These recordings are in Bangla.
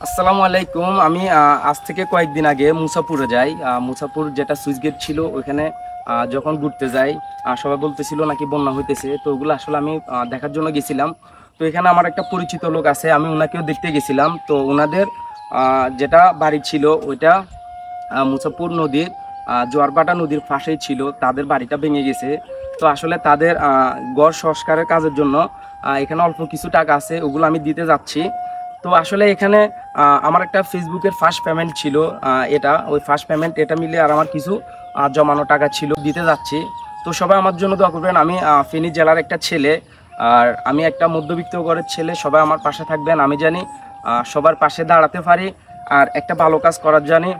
আসসালামু আলাইকুম। আমি আজ থেকে কয়েকদিন আগে মুসাপুরে যাই। মুসাপুর যেটা সুইচ গেট ছিল ওইখানে যখন ঘুরতে যাই, সবাই বলতেছিল নাকি বন্যা হইতেছে, তো ওগুলো আসলে আমি দেখার জন্য গেছিলাম। তো এখানে আমার একটা পরিচিত লোক আছে, আমি ওনাকেও দেখতে গেছিলাম। তো ওনাদের যেটা বাড়ি ছিল ওইটা মুসাপুর নদীর জোয়ারভাটা নদীর পাশেই ছিল। তাদের বাড়িটা ভেঙে গেছে। তো আসলে তাদের ঘর সংস্কারের কাজের জন্য এখানে অল্প কিছু টাকা আছে, ওগুলো আমি দিতে যাচ্ছি। তো আসলে এখানে আমার একটা ফেসবুকের ফার্স্ট পেমেন্ট ছিল, এটা ওই ফার্স্ট পেমেন্ট এটা মিলে আর আমার কিছু জমানো টাকা ছিল, দিতে যাচ্ছি। তো সবাই আমার জন্য দোয়া করবেন। আমি ফেনী জেলার একটা ছেলে, আর আমি একটা মধ্যবিত্ত ঘরের ছেলে। সবাই আমার পাশে থাকবেন, আমি জানি সবার পাশে দাঁড়াতে পারি আর একটা ভালো কাজ করার জানি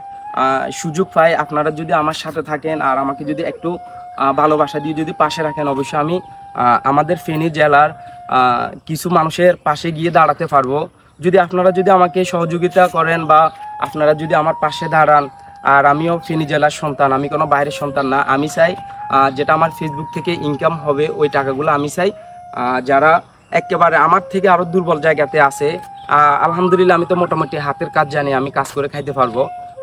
সুযোগ পাই। আপনারা যদি আমার সাথে থাকেন আর আমাকে যদি একটু ভালোবাসা দিয়ে যদি পাশে রাখেন, অবশ্যই আমি আমাদের ফেনী জেলার কিছু মানুষের পাশে গিয়ে দাঁড়াতে পারবো। যদি আপনারা যদি আমাকে সহযোগিতা করেন বা আপনারা যদি আমার পাশে দাঁড়ান। আর আমিও ফেনী জেলার সন্তান, আমি কোনো বাইরের সন্তান না। আমি চাই যেটা আমার ফেসবুক থেকে ইনকাম হবে ওই টাকাগুলো আমি চাই যারা একেবারে আমার থেকে আরও দুর্বল জায়গাতে আছে। আলহামদুলিল্লাহ আমি তো মোটামুটি হাতের কাজ জানি, আমি কাজ করে খাইতে পারবো।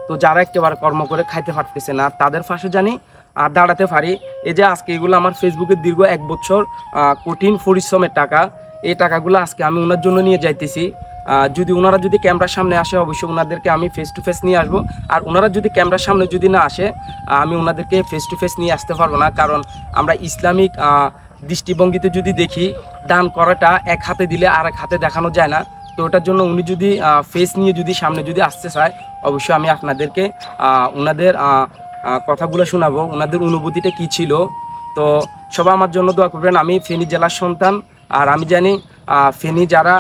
তো যারা একেবারে কর্ম করে খাইতে পারতেছে না তাদের পাশে জানি দাঁড়াতে পারি। এই যে আজকে এগুলো আমার ফেসবুকের দীর্ঘ 1 বছর কঠিন পরিশ্রমের টাকা, এই টাকাগুলো আজকে আমি ওনার জন্য নিয়ে যাইতেছি। যদি ওনারা যদি ক্যামেরার সামনে আসে অবশ্যই ওনাদেরকে আমি ফেস টু ফেস নিয়ে আসবো। আর ওনারা যদি ক্যামেরার সামনে যদি না আসে আমি ওনাদেরকে ফেস টু ফেস নিয়ে আসতে পারবো না। কারণ আমরা ইসলামিক দৃষ্টিভঙ্গিতে যদি দেখি, দান করাটা এক হাতে দিলে আর এক হাতে দেখানো যায় না। তো ওটার জন্য উনি যদি ফেস নিয়ে যদি সামনে যদি আসতে চায় অবশ্যই আমি আপনাদেরকে ওনাদের কথাগুলো শোনাবো, ওনাদের অনুভূতিটা কি ছিল। তো সবাই আমার জন্য দোয়া করবেন। আমি ফেনী জেলার সন্তান, আর আমি জানি ফেনী যারা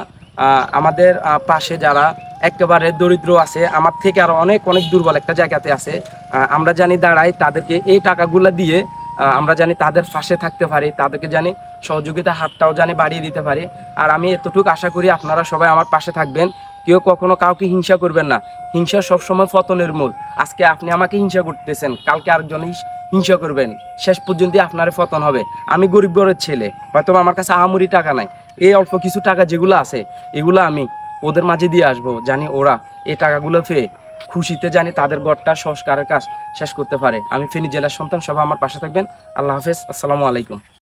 আমাদের পাশে যারা একেবারে দরিদ্র আছে, আমার থেকে আরো অনেক অনেক দুর্বল একটা জায়গাতে আছে, আমরা জানি দাঁড়াই তাদেরকে এই টাকাগুলো দিয়ে আমরা জানি তাদের পাশে থাকতে পারি, তাদেরকে জানি সহযোগিতা হাতটাও জানি বাড়িয়ে দিতে পারি। আর আমি এতটুকু আশা করি আপনারা সবাই আমার পাশে থাকবেন। কেউ কখনো কাউকে হিংসা করবেন না, হিংসা সবসময় পতনের মূল। আজকে আপনি আমাকে হিংসা করতেছেন, কালকে আরেকজন হিংসা করবেন, শেষ পর্যন্ত আপনার পতন হবে। আমি গরিব ঘরের ছেলে, হয়তো আমার কাছে আহামরি টাকা নাই, এই অল্প কিছু টাকা যেগুলো আছে এগুলো আমি ওদের মাঝে দিয়ে আসবো, জানি ওরা এই টাকাগুলো পেয়ে খুশিতে জানি তাদের ঘরটা সংস্কারের কাজ শেষ করতে পারে। আমি ফেনী জেলার সন্তান, সবাই আমার পাশে থাকবেন। আল্লাহ হাফেজ, আসসালামু আলাইকুম।